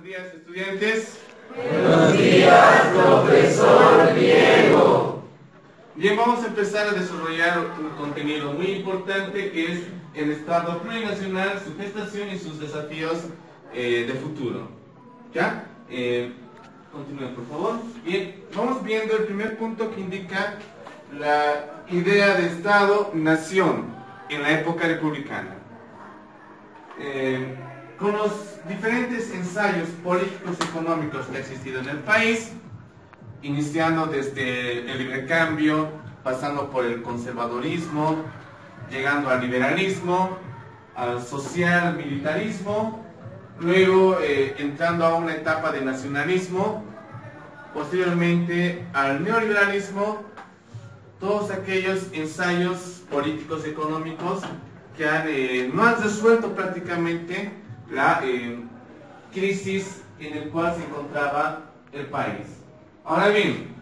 Buenos días, estudiantes. Buenos días, profesor Diego. Bien, vamos a empezar a desarrollar un contenido muy importante que es el Estado plurinacional, su gestación y sus desafíos de futuro. ¿Ya? Continúen, por favor. Bien, vamos viendo el primer punto que indica la idea de Estado-nación en la época republicana. Con los diferentes ensayos políticos y económicos que ha existido en el país, iniciando desde el libre cambio, pasando por el conservadorismo, llegando al liberalismo, al social militarismo, luego entrando a una etapa de nacionalismo, posteriormente al neoliberalismo, todos aquellos ensayos políticos y económicos que no han resuelto prácticamente la crisis en la cual se encontraba el país. Ahora bien,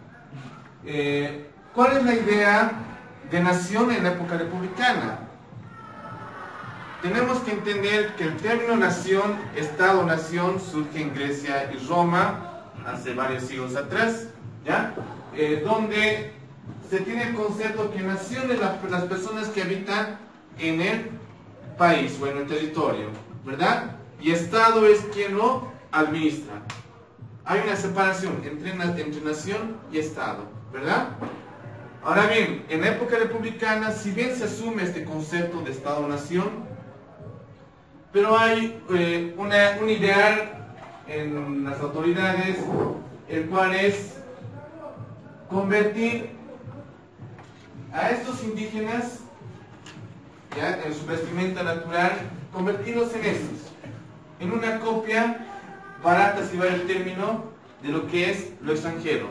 ¿cuál es la idea de nación en la época republicana? Tenemos que entender que el término nación, Estado-nación, surge en Grecia y Roma hace varios siglos atrás, ¿ya? Donde se tiene el concepto que nación es las personas que habitan en el país o en el territorio, ¿verdad? Y Estado es quien lo administra. Hay una separación entre nación y Estado, ¿verdad? Ahora bien, en la época republicana, si bien se asume este concepto de Estado-nación, pero hay un ideal en las autoridades, el cual es convertir a estos indígenas, ya en su vestimenta natural, convertirlos en estos, en una copia barata, si va el término, de lo que es lo extranjero.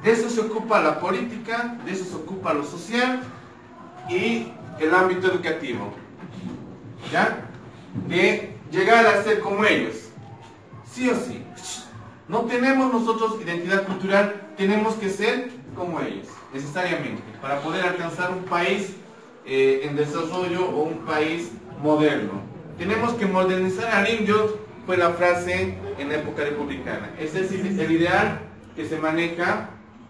De eso se ocupa la política, de eso se ocupa lo social y el ámbito educativo, ¿ya? De llegar a ser como ellos, sí o sí. No tenemos nosotros identidad cultural, tenemos que ser como ellos, necesariamente, para poder alcanzar un país en desarrollo o un país moderno. Tenemos que modernizar al indio, fue la frase en la época republicana. Ese es el ideal que se maneja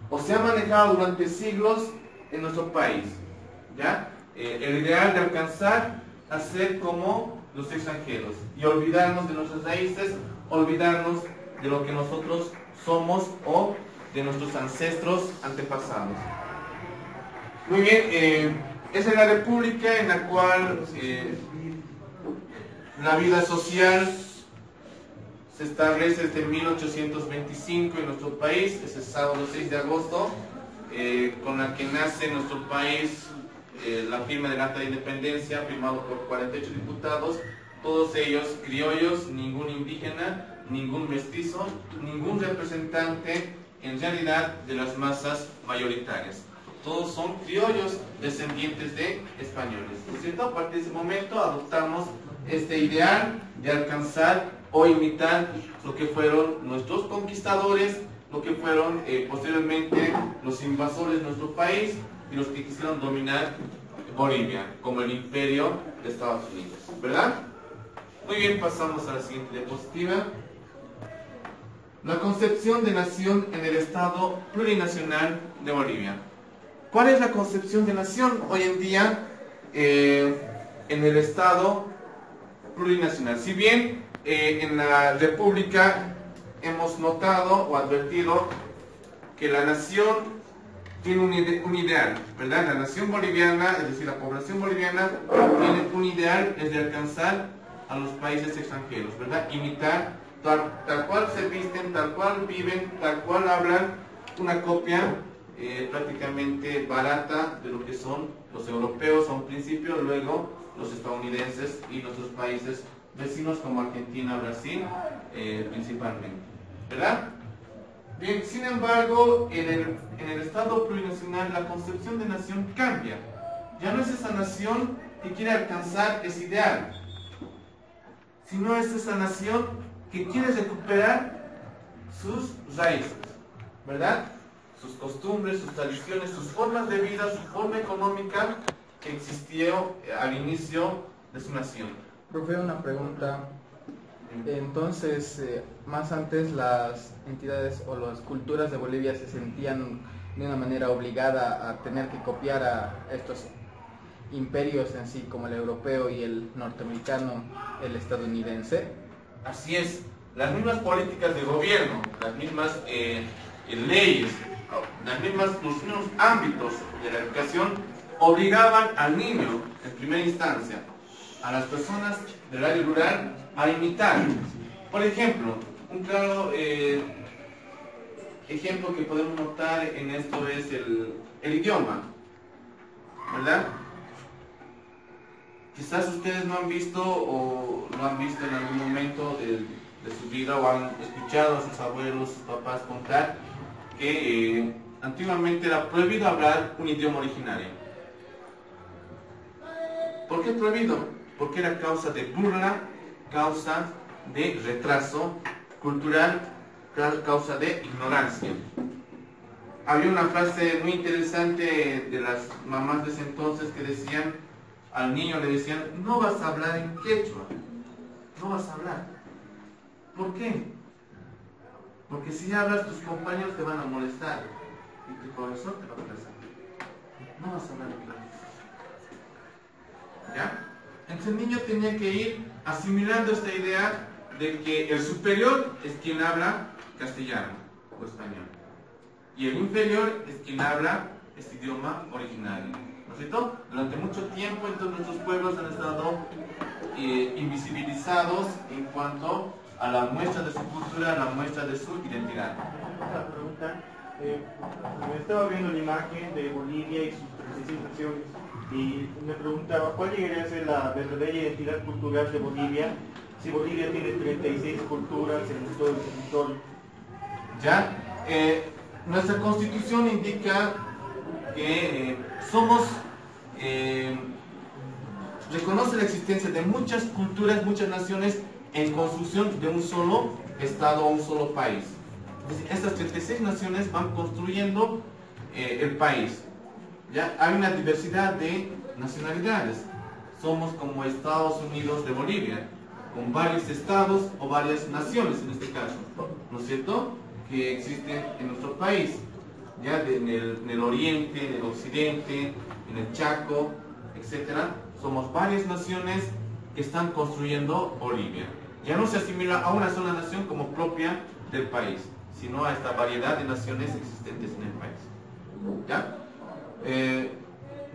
o se ha manejado durante siglos en nuestro país, ¿ya? El ideal de alcanzar a ser como los extranjeros y olvidarnos de nuestras raíces, olvidarnos de lo que nosotros somos o de nuestros ancestros antepasados. Muy bien, esa es la república en la cual la vida social se establece desde 1825 en nuestro país, ese sábado 6 de agosto, con la que nace en nuestro país la firma del Acta de Independencia, firmado por 48 diputados, todos ellos criollos, ningún indígena, ningún mestizo, ningún representante en realidad de las masas mayoritarias. Todos son criollos descendientes de españoles, ¿no es cierto? A partir de ese momento adoptamos este ideal de alcanzar o imitar lo que fueron nuestros conquistadores, lo que fueron posteriormente los invasores de nuestro país y los que quisieron dominar Bolivia, como el imperio de Estados Unidos, ¿verdad? Muy bien, pasamos a la siguiente diapositiva. La concepción de nación en el Estado plurinacional de Bolivia. ¿Cuál es la concepción de nación hoy en día en el Estado plurinacional? Si bien en la República hemos notado o advertido que la nación tiene un ideal, ¿verdad? La nación boliviana, es decir, la población boliviana, tiene un ideal, es de alcanzar a los países extranjeros, ¿verdad? Imitar tal cual se visten, tal cual viven, tal cual hablan, una copia prácticamente barata de lo que son los europeos a un principio, luego los estadounidenses y nuestros países vecinos como Argentina, Brasil, principalmente, ¿verdad? Bien, sin embargo, en el Estado plurinacional la concepción de nación cambia. Ya no es esa nación que quiere alcanzar ese ideal, sino es esa nación que quiere recuperar sus raíces, ¿verdad? Sus costumbres, sus tradiciones, sus formas de vida, su forma económica que existió al inicio de su nación. Profe, una pregunta. Entonces, más antes las entidades o las culturas de Bolivia se sentían de una manera obligada a tener que copiar a estos imperios en sí, como el europeo y el norteamericano, el estadounidense. Así es, las mismas políticas de gobierno, las mismas leyes, los mismos ámbitos de la educación obligaban al niño, en primera instancia, a las personas del área rural a imitar. Por ejemplo, un claro ejemplo que podemos notar en esto es el idioma, ¿verdad? Quizás ustedes no han visto o no han visto en algún momento de su vida o han escuchado a sus abuelos, sus papás contar que antiguamente era prohibido hablar un idioma originario. ¿Por qué prohibido? Porque era causa de burla, causa de retraso cultural, causa de ignorancia. Había una frase muy interesante de las mamás de ese entonces que decían, al niño le decían, no vas a hablar en quechua, no vas a hablar. ¿Por qué? Porque si hablas tus compañeros te van a molestar y tu profesor te va a molestar. No vas a hablar en clase. ¿Ya? Entonces el niño tenía que ir asimilando esta idea de que el superior es quien habla castellano o español y el inferior es quien habla este idioma originario. ¿No es cierto? Durante mucho tiempo entonces nuestros pueblos han estado invisibilizados en cuanto a la muestra de su cultura, a la muestra de su identidad. Una pregunta. Estaba viendo la imagen de Bolivia y sus 36 naciones y me preguntaba cuál llegaría a ser la verdadera identidad cultural de Bolivia si Bolivia tiene 36 culturas en todo el territorio. ¿Ya? Nuestra constitución indica que reconoce la existencia de muchas culturas, muchas naciones en construcción de un solo estado o un solo país. Es decir, estas 36 naciones van construyendo el país. ¿Ya? Hay una diversidad de nacionalidades. Somos como Estados Unidos de Bolivia, con varios estados o varias naciones en este caso, ¿no es cierto?, que existen en nuestro país, ya en el oriente, en el occidente, en el Chaco, etcétera. Somos varias naciones que están construyendo Bolivia. Ya no se asimila a una sola nación como propia del país, sino a esta variedad de naciones existentes en el país. ¿Ya?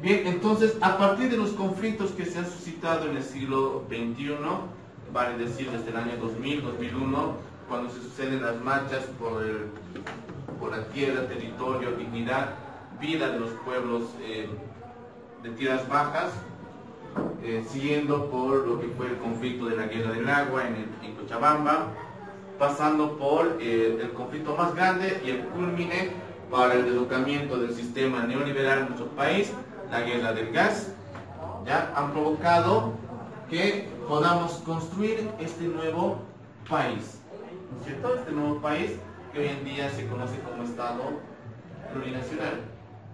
Bien, entonces, a partir de los conflictos que se han suscitado en el siglo XXI, vale decir desde el año 2000, 2001, cuando se suceden las marchas por la tierra, territorio, dignidad, vida de los pueblos de tierras bajas, siguiendo por lo que fue el conflicto de la Guerra del Agua en Cochabamba, pasando por el conflicto más grande y el culmine para el derrocamiento del sistema neoliberal en nuestro país, la guerra del gas, ya han provocado que podamos construir este nuevo país, ¿no es cierto? Este nuevo país que hoy en día se conoce como Estado plurinacional.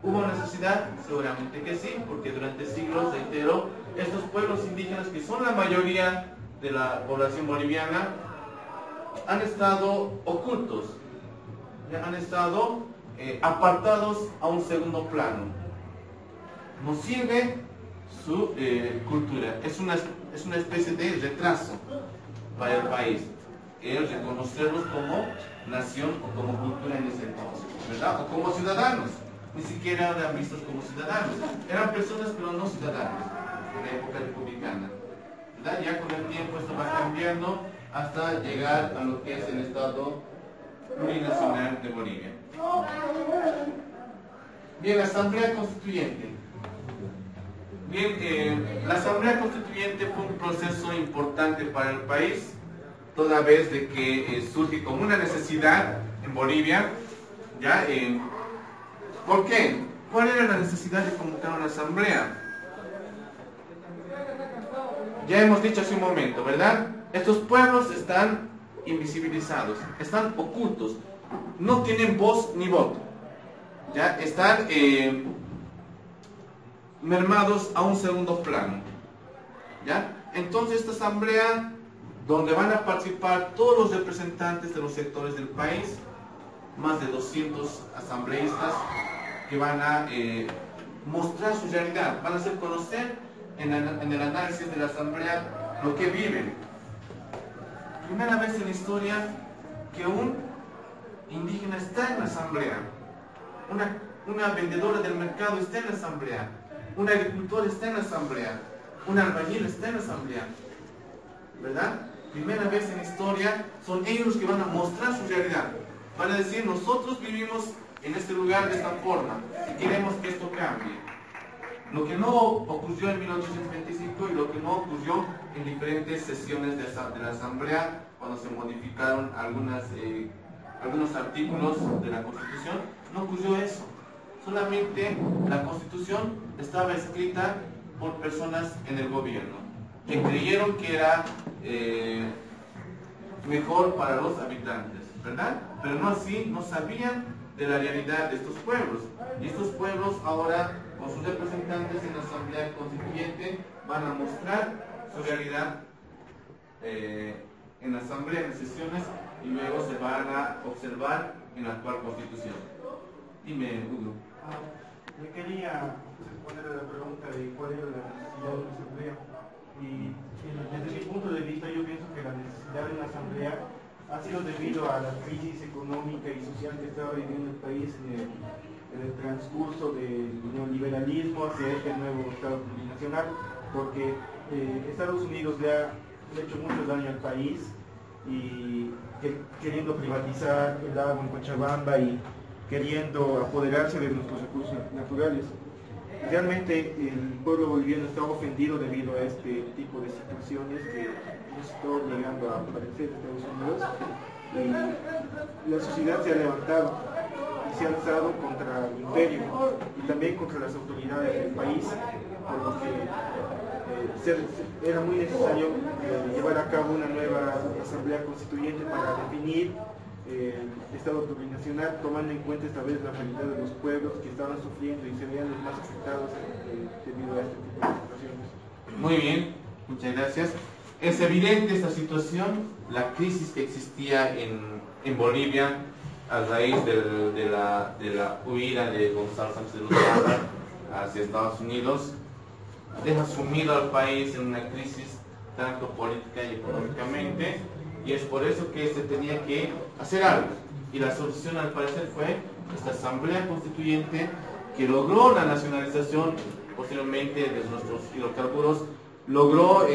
¿Hubo necesidad? Seguramente que sí, porque durante siglos, reitero, estos pueblos indígenas, que son la mayoría de la población boliviana, han estado ocultos, ya han estado apartados a un segundo plano. Nos sirve su cultura, es una especie de retraso para el país, reconocerlos como nación o como cultura en ese entonces, ¿verdad? O como ciudadanos, ni siquiera eran vistos como ciudadanos, eran personas pero no ciudadanos en la época republicana, ¿verdad? Ya con el tiempo esto va cambiando hasta llegar a lo que es el Estado plurinacional de Bolivia. Bien, la Asamblea Constituyente. Bien, la Asamblea Constituyente fue un proceso importante para el país, toda vez de que surge como una necesidad en Bolivia, ¿ya? ¿Por qué? ¿Cuál era la necesidad de convocar una asamblea? Ya hemos dicho hace un momento, ¿verdad? Estos pueblos están invisibilizados, están ocultos, no tienen voz ni voto, ¿ya? Están mermados a un segundo plano, ¿ya? Entonces esta asamblea donde van a participar todos los representantes de los sectores del país, más de 200 asambleístas que van a mostrar su realidad, van a hacer conocer en el análisis de la asamblea lo que viven. Primera vez en la historia que un indígena está en la asamblea, una vendedora del mercado está en la asamblea, un agricultor está en la asamblea, un albañil está en la asamblea, ¿verdad? Primera vez en la historia son ellos los que van a mostrar su realidad, van a decir: nosotros vivimos en este lugar de esta forma y queremos que esto cambie. Lo que no ocurrió en 1825 y lo que no ocurrió en diferentes sesiones de la asamblea cuando se modificaron algunos artículos de la Constitución, no ocurrió eso. Solamente la Constitución estaba escrita por personas en el gobierno que creyeron que era mejor para los habitantes, ¿verdad? Pero no así, no sabían de la realidad de estos pueblos. Y estos pueblos ahora, con sus representantes en la Asamblea Constituyente, van a mostrar su realidad en la Asamblea, en las sesiones, y luego se van a observar en la actual Constitución. Dime, Hugo. Me quería responder a la pregunta de cuál era la necesidad de una asamblea. Y desde mi punto de vista, yo pienso que la necesidad de una asamblea ha sido debido a la crisis económica y social que estaba viviendo el país en el transcurso del neoliberalismo hacia este nuevo Estado plurinacional, porque Estados Unidos le ha hecho mucho daño al país y queriendo privatizar el agua en Cochabamba y queriendo apoderarse de nuestros recursos naturales. Realmente el pueblo boliviano está ofendido debido a este tipo de situaciones que nos está obligando a parecer Estados Unidos, y la sociedad se ha levantado y se ha alzado contra el imperio y también contra las autoridades del país, por lo que era muy necesario llevar a cabo una nueva asamblea constituyente para definir el Estado plurinacional, tomando en cuenta esta vez la realidad de los pueblos que estaban sufriendo y se veían los más afectados debido a este tipo de situaciones. Muy bien, muchas gracias. Es evidente esta situación, la crisis que existía en Bolivia a raíz de la huida de Gonzalo Sánchez de Lozada hacia Estados Unidos, deja sumido al país en una crisis tanto política y económicamente, y es por eso que se tenía que hacer algo. Y la solución, al parecer, fue esta asamblea constituyente que logró la nacionalización posteriormente de nuestros hidrocarburos, logró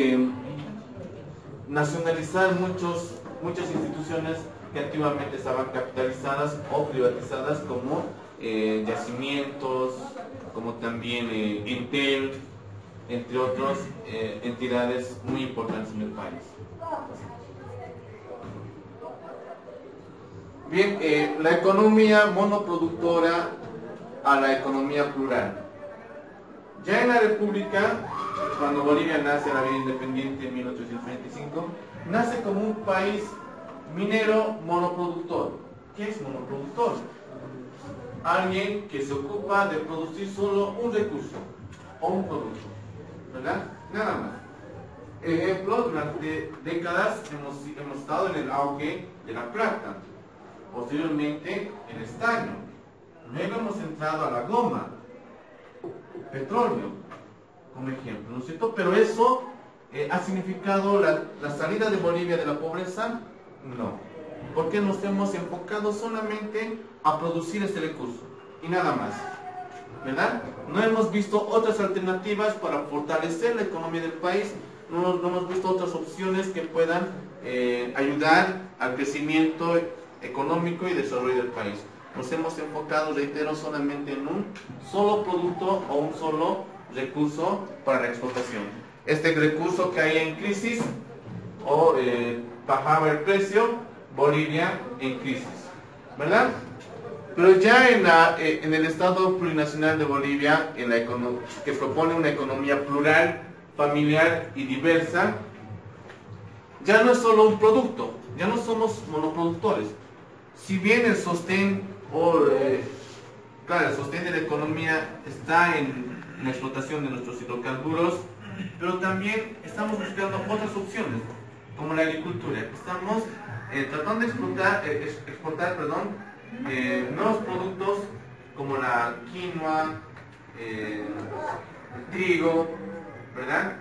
nacionalizar muchas instituciones que antiguamente estaban capitalizadas o privatizadas, como yacimientos, como también Entel, entre otras entidades muy importantes en el país. Bien, la economía monoproductora a la economía plural. Ya en la República, cuando Bolivia nace a la vida independiente en 1825, nace como un país minero monoproductor. ¿Qué es monoproductor? Alguien que se ocupa de producir solo un recurso o un producto, ¿verdad? Nada más. Ejemplo, durante décadas hemos estado en el auge de la plata, posteriormente el estaño, luego hemos entrado a la goma, petróleo, como ejemplo, ¿no es cierto? Pero eso ha significado la salida de Bolivia de la pobreza. No, porque nos hemos enfocado solamente a producir este recurso y nada más, ¿verdad? No hemos visto otras alternativas para fortalecer la economía del país, no hemos visto otras opciones que puedan ayudar al crecimiento económico y desarrollo del país. Nos hemos enfocado, reitero, solamente en un solo producto o un solo recurso para la exportación. Este recurso caía en crisis o bajaba el precio, Bolivia en crisis, ¿verdad? Pero ya en el Estado plurinacional de Bolivia, que propone una economía plural, familiar y diversa, ya no es solo un producto, ya no somos monoproductores. Si bien el sostén el sostén de la economía está en la explotación de nuestros hidrocarburos, pero también estamos buscando otras opciones. como la agricultura. Estamos tratando de exportar nuevos productos como la quinoa, el trigo, ¿verdad?